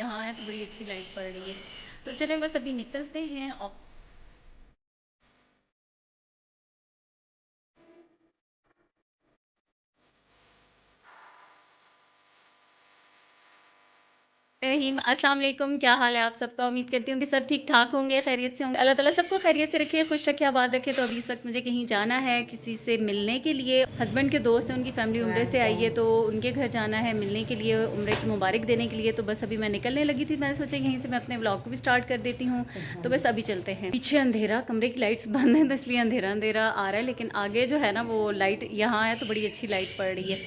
यहाँ है तो बड़ी अच्छी लाइट पड़ रही है। तो चलें बस अभी निकलते हैं। और रहीम, अस्सलाम वालेकुम। क्या हाल है आप सबका? उम्मीद करती हूँ कि सब ठीक ठाक होंगे, खैरियत से होंगे। अल्लाह ताला सबको खैरियत से रखे, खुश रखे, आबाद रखे। तो अभी इस वक्त मुझे कहीं जाना है किसी से मिलने के लिए। हस्बैंड के दोस्त हैं, उनकी फैमिली उम्रे से आई है, तो उनके घर जाना है मिलने के लिए, उम्रे की मुबारक देने के लिए। तो बस अभी मैं निकलने लगी थी, मैंने सोचा यहीं से मैं अपने व्लॉग को भी स्टार्ट कर देती हूँ। तो बस अभी चलते हैं। पीछे अंधेरा, कमरे की लाइट्स बंद हैं तो इसलिए अंधेरा अंधेरा आ रहा है, लेकिन आगे जो है ना वो लाइट यहाँ है तो बड़ी अच्छी लाइट पड़ रही है।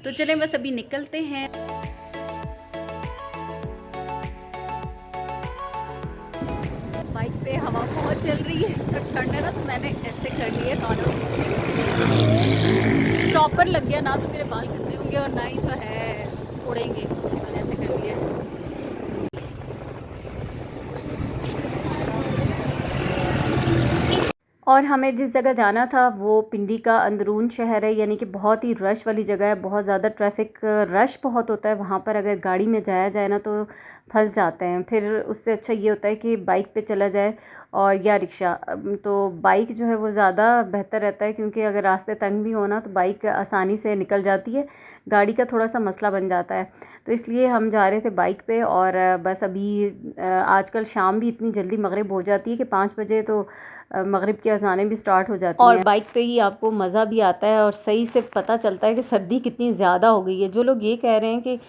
तो चलें बस अभी निकलते हैं। बाइक पे हवा बहुत चल रही है, सब ठंड है ना, तो मैंने ऐसे कर लिए कानों के पीछे। प्रॉपर लग गया ना तो मेरे बाल गंदे होंगे और ना ही जो है उड़ेंगे, इसलिए मैंने ऐसे कर लिया। और हमें जिस जगह जाना था वो पिंडी का अंदरून शहर है, यानी कि बहुत ही रश वाली जगह है, बहुत ज़्यादा ट्रैफिक रश बहुत होता है वहाँ पर। अगर गाड़ी में जाया जाए ना तो फंस जाते हैं। फिर उससे अच्छा ये होता है कि बाइक पे चला जाए और या रिक्शा। तो बाइक जो है वो ज़्यादा बेहतर रहता है, क्योंकि अगर रास्ते तंग भी हो ना तो बाइक आसानी से निकल जाती है, गाड़ी का थोड़ा सा मसला बन जाता है। तो इसलिए हम जा रहे थे बाइक पे। और बस अभी आजकल शाम भी इतनी जल्दी मगरिब हो जाती है कि 5 बजे तो मगरिब की अज़ानें भी स्टार्ट हो जाती हैं। और बाइक पे ही आपको मज़ा भी आता है और सही से पता चलता है कि सर्दी कितनी ज़्यादा हो गई है। जो लोग ये कह रहे हैं कि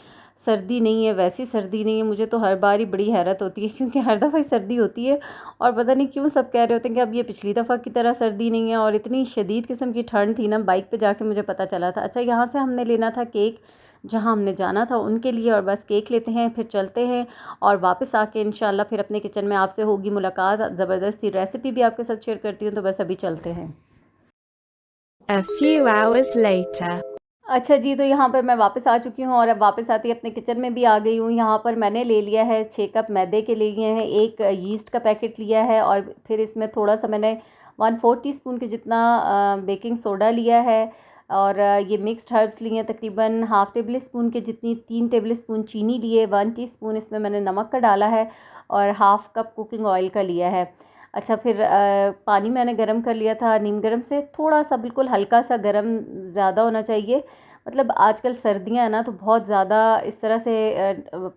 सर्दी नहीं है, वैसी सर्दी नहीं है, मुझे तो हर बार ही बड़ी हैरत होती है, क्योंकि हर दफ़ा ही सर्दी होती है और पता नहीं क्यों सब कह रहे होते हैं कि अब ये पिछली दफ़ा की तरह सर्दी नहीं है। और इतनी शदीद किस्म की ठंड थी ना, बाइक पे जाके मुझे पता चला था। अच्छा, यहाँ से हमने लेना था केक, जहाँ हमने जाना था उनके लिए, और बस केक लेते हैं फिर चलते हैं। और वापस आके इंशाल्लाह फिर अपने किचन में आपसे होगी मुलाकात, ज़बरदस्ती रेसिपी भी आपके साथ शेयर करती हूँ। तो बस अभी चलते हैं। A few hours later. अच्छा जी, तो यहाँ पर मैं वापस आ चुकी हूँ और अब वापस आती अपने किचन में भी आ गई हूँ। यहाँ पर मैंने ले लिया है 6 कप मैदे के लिए हैं, एक यीस्ट का पैकेट लिया है, और फिर इसमें थोड़ा सा मैंने 1/4 टीस्पून के जितना बेकिंग सोडा लिया है। और ये मिक्स्ड हर्ब्स लिए हैं तकरीबन हाफ़ टेबल स्पून के जितनी, 3 टेबल स्पून चीनी लिए, 1 टीस्पून इसमें मैंने नमक का डाला है, और हाफ़ कप कुकिंग ऑयल का लिया है। अच्छा, फिर पानी मैंने गरम कर लिया था नीम गरम से, थोड़ा सा बिल्कुल हल्का सा गरम, ज़्यादा होना चाहिए। मतलब आजकल सर्दियाँ हैं ना तो बहुत ज़्यादा इस तरह से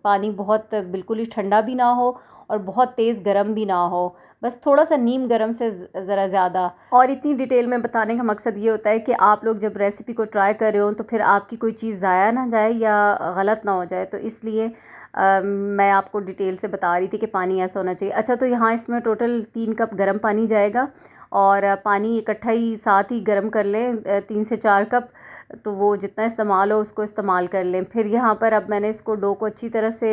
पानी बहुत बिल्कुल ही ठंडा भी ना हो और बहुत तेज़ गर्म भी ना हो, बस थोड़ा सा नीम गर्म से ज़रा ज़्यादा। और इतनी डिटेल में बताने का मकसद ये होता है कि आप लोग जब रेसिपी को ट्राई कर रहे हो तो फिर आपकी कोई चीज़ ज़ाया ना जाए या गलत ना हो जाए, तो इसलिए मैं आपको डिटेल से बता रही थी कि पानी ऐसा होना चाहिए। अच्छा, तो यहाँ इसमें टोटल 3 कप गर्म पानी जाएगा, और पानी इकट्ठा ही साथ ही गर्म कर लें, 3 से 4 कप, तो वो जितना इस्तेमाल हो उसको इस्तेमाल कर लें। फिर यहाँ पर अब मैंने इसको डो को अच्छी तरह से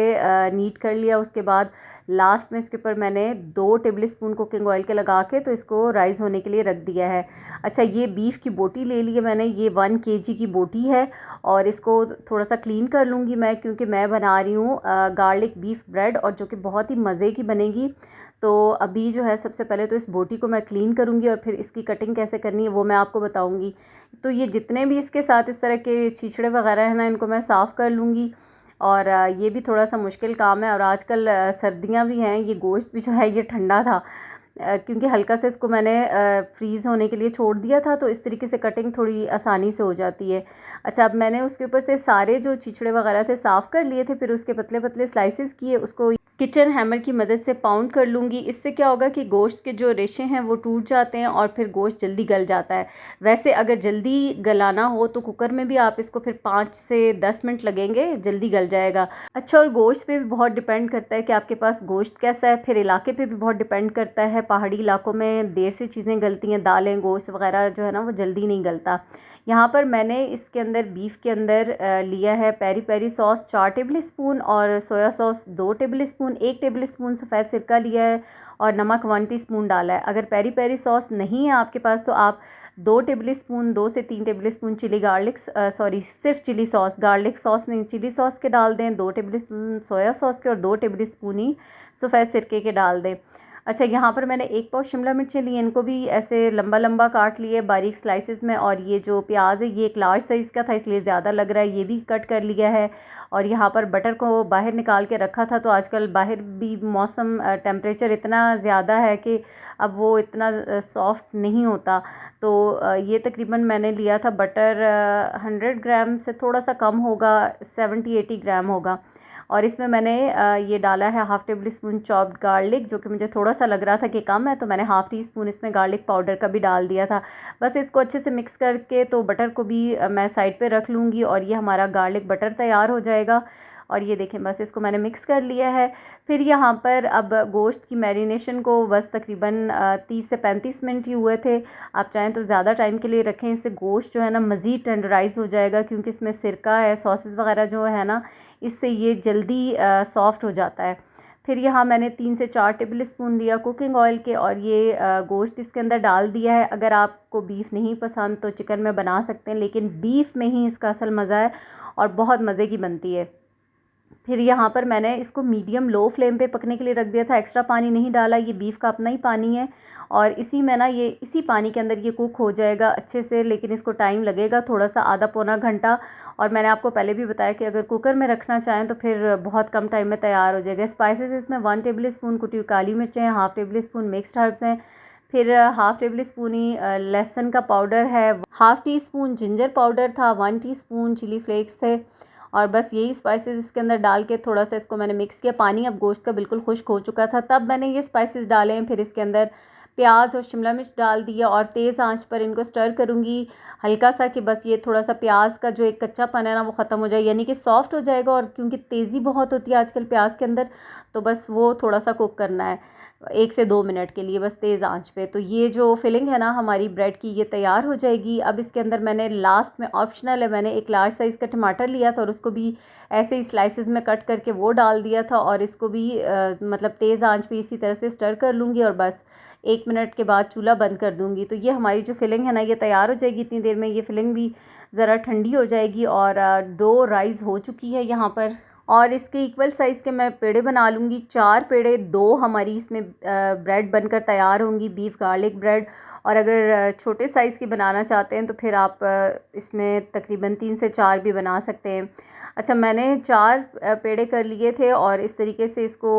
नीट कर लिया। उसके बाद लास्ट में इसके ऊपर मैंने 2 टेबल स्पून कुकिंग ऑयल के लगा के तो इसको राइज़ होने के लिए रख दिया है। अच्छा, ये बीफ की बोटी ले ली है मैंने, ये 1 केजी की बोटी है, और इसको थोड़ा सा क्लीन कर लूँगी मैं, क्योंकि मैं बना रही हूँ गार्लिक बीफ ब्रेड, और जो कि बहुत ही मज़े की बनेगी। तो अभी जो है सबसे पहले तो इस बोटी को मैं क्लीन करूँगी और फिर इसकी कटिंग कैसे करनी है वो मैं आपको बताऊँगी। तो ये जितने भी इसके साथ इस तरह के छिछड़े वगैरह हैं ना, इनको मैं साफ़ कर लूँगी। और ये भी थोड़ा सा मुश्किल काम है, और आजकल सर्दियाँ भी हैं, ये गोश्त भी जो है ये ठंडा था, क्योंकि हल्का से इसको मैंने फ्रीज़ होने के लिए छोड़ दिया था, तो इस तरीके से कटिंग थोड़ी आसानी से हो जाती है। अच्छा, अब मैंने उसके ऊपर से सारे जो छिछड़े वगैरह थे साफ़ कर लिए थे, फिर उसके पतले पतले स्लाइसेस किए, उसको किचन हैमर की मदद से पाउंड कर लूँगी। इससे क्या होगा कि गोश्त के जो रेशे हैं वो टूट जाते हैं और फिर गोश्त जल्दी गल जाता है। वैसे अगर जल्दी गलाना हो तो कुकर में भी आप इसको फिर 5 से 10 मिनट लगेंगे, जल्दी गल जाएगा। अच्छा, और गोश्त पे भी बहुत डिपेंड करता है कि आपके पास गोश्त कैसा है, फिर इलाके पे भी बहुत डिपेंड करता है। पहाड़ी इलाकों में देर से चीज़ें गलती हैं, दालें गोश्त वगैरह जो है ना वो जल्दी नहीं गलता। यहाँ पर मैंने इसके अंदर बीफ के अंदर लिया है peri peri sauce 4 tablespoon, और soya sauce 2 tablespoon, 1 tablespoon सफ़ेद सिरका लिया है, और नमक 1 टीस्पून डाला है। अगर पेरी पेरी सॉस नहीं है आपके पास तो आप 2 टेबल स्पून, 2 से 3 tablespoon chilli garlic, sorry सिर्फ चिली सॉस, गार्लिक सॉस नहीं, चिली सॉस के डाल दें, 2 टेबल स्पून सोया सॉस के, और 2 टेबल स्पून ही सफ़ेद सिरके के डाल दें। अच्छा, यहाँ पर मैंने 1 पाव शिमला मिर्चें ली, इनको भी ऐसे लंबा लंबा काट लिए बारीक स्लाइसेस में। और ये जो प्याज है ये एक लार्ज साइज़ का था इसलिए ज़्यादा लग रहा है, ये भी कट कर लिया है। और यहाँ पर बटर को बाहर निकाल के रखा था, तो आजकल बाहर भी मौसम टेम्परेचर इतना ज़्यादा है कि अब वो इतना सॉफ्ट नहीं होता। तो ये तकरीबन मैंने लिया था बटर 100 ग्राम से थोड़ा सा कम होगा, 70-80 ग्राम होगा। और इसमें मैंने ये डाला है half table spoon chopped garlic, जो कि मुझे थोड़ा सा लग रहा था कि कम है, तो मैंने हाफ़ टी स्पून इसमें गार्लिक पाउडर का भी डाल दिया था। बस इसको अच्छे से मिक्स करके तो बटर को भी मैं साइड पे रख लूँगी और ये हमारा गार्लिक बटर तैयार हो जाएगा। और ये देखें, बस इसको मैंने मिक्स कर लिया है। फिर यहाँ पर अब गोश्त की मैरिनेशन को बस तकरीबन 30 से 35 मिनट ही हुए थे। आप चाहें तो ज़्यादा टाइम के लिए रखें, इससे गोश्त जो है ना मज़ीद टेंडराइज़ हो जाएगा, क्योंकि इसमें सिरका है, सॉसेस वगैरह जो है ना, इससे ये जल्दी सॉफ़्ट हो जाता है। फिर यहाँ मैंने 3 से 4 टेबल स्पून लिया कुकिंग ऑयल के और ये गोश्त इसके अंदर डाल दिया है। अगर आपको बीफ नहीं पसंद तो चिकन में बना सकते हैं, लेकिन बीफ में ही इसका असल मज़ा है और बहुत मज़े की बनती है। फिर यहाँ पर मैंने इसको मीडियम लो फ्लेम पे पकने के लिए रख दिया था, एक्स्ट्रा पानी नहीं डाला, ये बीफ का अपना ही पानी है। और इसी में ना ये इसी पानी के अंदर ये कुक हो जाएगा अच्छे से, लेकिन इसको टाइम लगेगा थोड़ा सा, आधा पौना घंटा। और मैंने आपको पहले भी बताया कि अगर कुकर में रखना चाहें तो फिर बहुत कम टाइम में तैयार हो जाएगा। स्पाइसेस इसमें 1 टेबल स्पून कुटी हुई काली मिर्चें हैं, half table spoon mixed herbs हैं, फिर हाफ़ टेबल स्पून ही लहसुन का पाउडर है, half tea spoon ginger powder था, 1 टीस्पून चिली फ्लेक्स थे। और बस यही स्पाइसेस इसके अंदर डाल के थोड़ा सा इसको मैंने मिक्स किया। पानी अब गोश्त का बिल्कुल खुश्क हो चुका था, तब मैंने ये स्पाइसेस डाले हैं। फिर इसके अंदर प्याज और शिमला मिर्च डाल दिया और तेज़ आंच पर इनको स्टर करूँगी हल्का सा, कि बस ये थोड़ा सा प्याज का जो एक कच्चापन है ना वो ख़त्म हो जाए, यानी कि सॉफ्ट हो जाएगा। और क्योंकि तेज़ी बहुत होती है आजकल प्याज के अंदर, तो बस वो थोड़ा सा कुक करना है 1 से 2 मिनट के लिए, बस तेज़ आंच पे। तो ये जो फिलिंग है ना हमारी ब्रेड की, ये तैयार हो जाएगी। अब इसके अंदर मैंने लास्ट में ऑप्शनल है, मैंने एक लार्ज साइज़ का टमाटर लिया था और उसको भी ऐसे ही स्लाइसेस में कट करके वो डाल दिया था। और इसको भी मतलब तेज़ आंच पे इसी तरह से स्टर कर लूँगी और बस 1 मिनट के बाद चूल्हा बंद कर दूँगी। तो ये हमारी जो फिलिंग है ना ये तैयार हो जाएगी। इतनी देर में ये फिलिंग भी ज़रा ठंडी हो जाएगी और डो राइज़ हो चुकी है यहाँ पर। और इसके इक्वल साइज़ के मैं पेड़े बना लूँगी, 4 पेड़े, 2 हमारी इसमें ब्रेड बनकर तैयार होंगी, बीफ गार्लिक ब्रेड। और अगर छोटे साइज़ की बनाना चाहते हैं तो फिर आप इसमें तकरीबन 3 से 4 भी बना सकते हैं। अच्छा, मैंने 4 पेड़े कर लिए थे और इस तरीके से इसको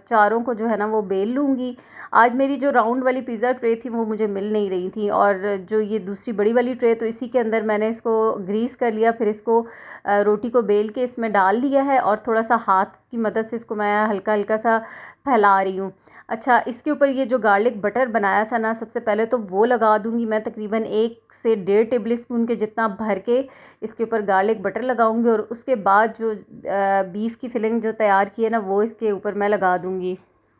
चारों को जो है ना वो बेल लूँगी। आज मेरी जो राउंड वाली पिज़्ज़ा ट्रे थी वो मुझे मिल नहीं रही थी, और जो ये दूसरी बड़ी वाली ट्रे, तो इसी के अंदर मैंने इसको ग्रीस कर लिया। फिर इसको रोटी को बेल के इसमें डाल लिया है और थोड़ा सा हाथ की मदद से इसको मैं हल्का हल्का सा फैला रही हूँ। अच्छा, इसके ऊपर ये जो गार्लिक बटर बनाया था ना, सबसे पहले तो वो लगा दूँगी मैं, तकरीबन 1 से 1.5 टेबल स्पून के जितना भर के इसके ऊपर गार्लिक बटर लगाऊंगी। और उसके बाद जो बीफ की फिलिंग जो तैयार की है ना वो इसके ऊपर मैं लगा दूँगी।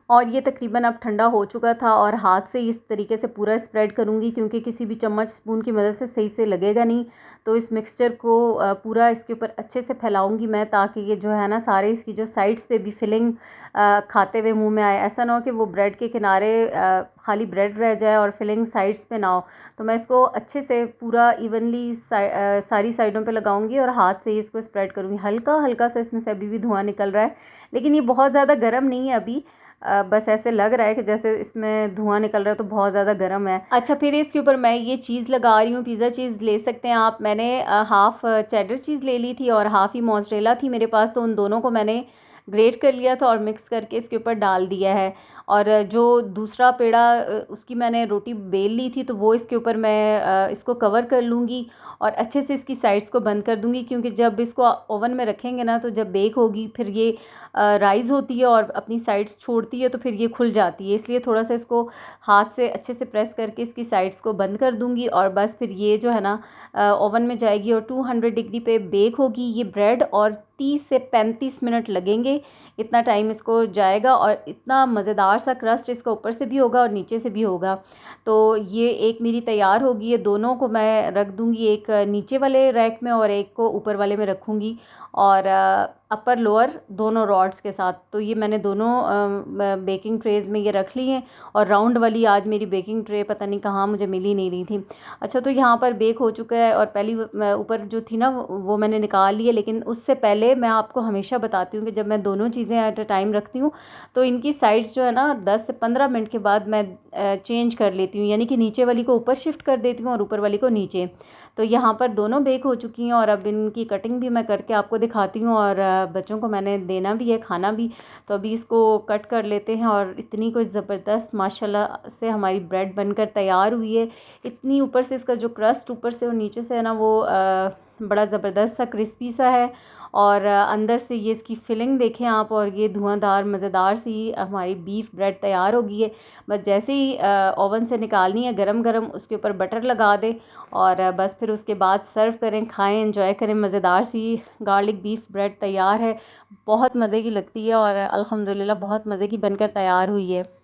और ये तकरीबन अब ठंडा हो चुका था और हाथ से इस तरीके से पूरा स्प्रेड करूँगी, क्योंकि किसी भी चम्मच स्पून की मदद से सही से लगेगा नहीं। तो इस मिक्सचर को पूरा इसके ऊपर अच्छे से फैलाऊँगी मैं, ताकि ये जो है ना सारे इसकी जो साइड्स पे भी फिलिंग खाते हुए मुंह में आए। ऐसा ना हो कि वो ब्रेड के किनारे खाली ब्रेड रह जाए और फिलिंग साइड्स पे ना हो। तो मैं इसको अच्छे से पूरा इवनली सारी साइडों पे लगाऊंगी और हाथ से ही इसको स्प्रेड करूँगी। हल्का हल्का सा इसमें से अभी भी धुआं निकल रहा है, लेकिन ये बहुत ज़्यादा गर्म नहीं है अभी। बस ऐसे लग रहा है कि जैसे इसमें धुआं निकल रहा है, तो बहुत ज़्यादा गर्म है। अच्छा, फिर इसके ऊपर मैं ये चीज़ लगा रही हूँ, पिज़्ज़ा चीज़ ले सकते हैं आप। मैंने हाफ़ चेडर चीज़ ले ली थी और हाफ़ ही मोज़रेला थी मेरे पास, तो उन दोनों को मैंने ग्रेट कर लिया था और मिक्स करके इसके ऊपर डाल दिया है। और जो दूसरा पेड़ा उसकी मैंने रोटी बेल ली थी, तो वो इसके ऊपर मैं इसको कवर कर लूँगी और अच्छे से इसकी साइड्स को बंद कर दूँगी, क्योंकि जब इसको ओवन में रखेंगे ना तो जब बेक होगी फिर ये राइज़ होती है और अपनी साइड्स छोड़ती है, तो फिर ये खुल जाती है। इसलिए थोड़ा सा इसको हाथ से अच्छे से प्रेस करके इसकी साइड्स को बंद कर दूँगी और बस फिर ये जो है ना ओवन में जाएगी और 200 डिग्री पे बेक होगी ये ब्रेड। और 30 से 35 मिनट लगेंगे, इतना टाइम इसको जाएगा। और इतना मज़ेदार सा क्रस्ट इसका ऊपर से भी होगा और नीचे से भी होगा। तो ये एक मेरी तैयार होगी, ये दोनों को मैं रख दूँगी, एक नीचे वाले रैक में और एक को ऊपर वाले में रखूँगी। और अपर लोअर दोनों रॉड्स के साथ। तो ये मैंने दोनों बेकिंग ट्रेज़ में ये रख ली हैं। और राउंड वाली आज मेरी बेकिंग ट्रे पता नहीं कहाँ मुझे मिल ही नहीं रही थी। अच्छा, तो यहाँ पर बेक हो चुका है और पहली ऊपर जो थी ना वो मैंने निकाल ली है। लेकिन उससे पहले मैं आपको हमेशा बताती हूँ कि जब मैं दोनों चीज़ें एट अ टाइम रखती हूँ तो इनकी साइड्स जो है ना 10 से 15 मिनट के बाद मैं चेंज कर लेती हूँ, यानी कि नीचे वाली को ऊपर शिफ्ट कर देती हूँ और ऊपर वाली को नीचे। तो यहाँ पर दोनों बेक हो चुकी हैं और अब इनकी कटिंग भी मैं करके आपको दिखाती हूँ और बच्चों को मैंने देना भी है, खाना भी। तो अभी इसको कट कर लेते हैं। और इतनी कोई ज़बरदस्त माशाल्लाह से हमारी ब्रेड बनकर तैयार हुई है। इतनी ऊपर से इसका जो क्रस्ट ऊपर से और नीचे से है ना वो बड़ा ज़बरदस्त सा क्रिस्पी सा है। और अंदर से ये इसकी फिलिंग देखें आप, और ये धुआंधार मज़ेदार सी हमारी बीफ ब्रेड तैयार हो गई है। बस जैसे ही ओवन से निकालनी है गरम गरम, उसके ऊपर बटर लगा दें और बस फिर उसके बाद सर्व करें, खाएं, एंजॉय करें। मज़ेदार सी गार्लिक बीफ ब्रेड तैयार है। बहुत मज़े की लगती है और अल्हम्दुलिल्लाह बहुत मज़े की बनकर तैयार हुई है।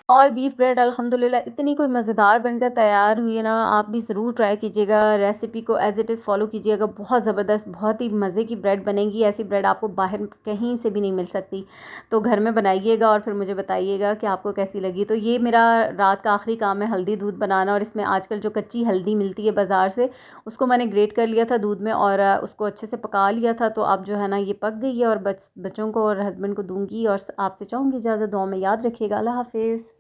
और बीफ ब्रेड अल्हम्दुलिल्लाह इतनी कोई मज़ेदार बनकर तैयार हुई है ना, आप भी ज़रूर ट्राई कीजिएगा। रेसिपी को एज़ इट इज़ फ़ॉलो कीजिएगा। बहुत ज़बरदस्त, बहुत ही मज़े की ब्रेड बनेगी। ऐसी ब्रेड आपको बाहर कहीं से भी नहीं मिल सकती। तो घर में बनाइएगा और फिर मुझे बताइएगा कि आपको कैसी लगी। तो ये मेरा रात का आखिरी काम है, हल्दी दूध बनाना। और इसमें आजकल जो कच्ची हल्दी मिलती है बाज़ार से, उसको मैंने ग्रेट कर लिया था दूध में और उसको अच्छे से पका लिया था। तो अब जो है ना ये पक गई है और बच्चों को और हस्बैंड को दूंगी। और आपसे चाहूँगी इजाज़त। दुआ में याद रखिएगा। अल्लाह हाफ़िज़।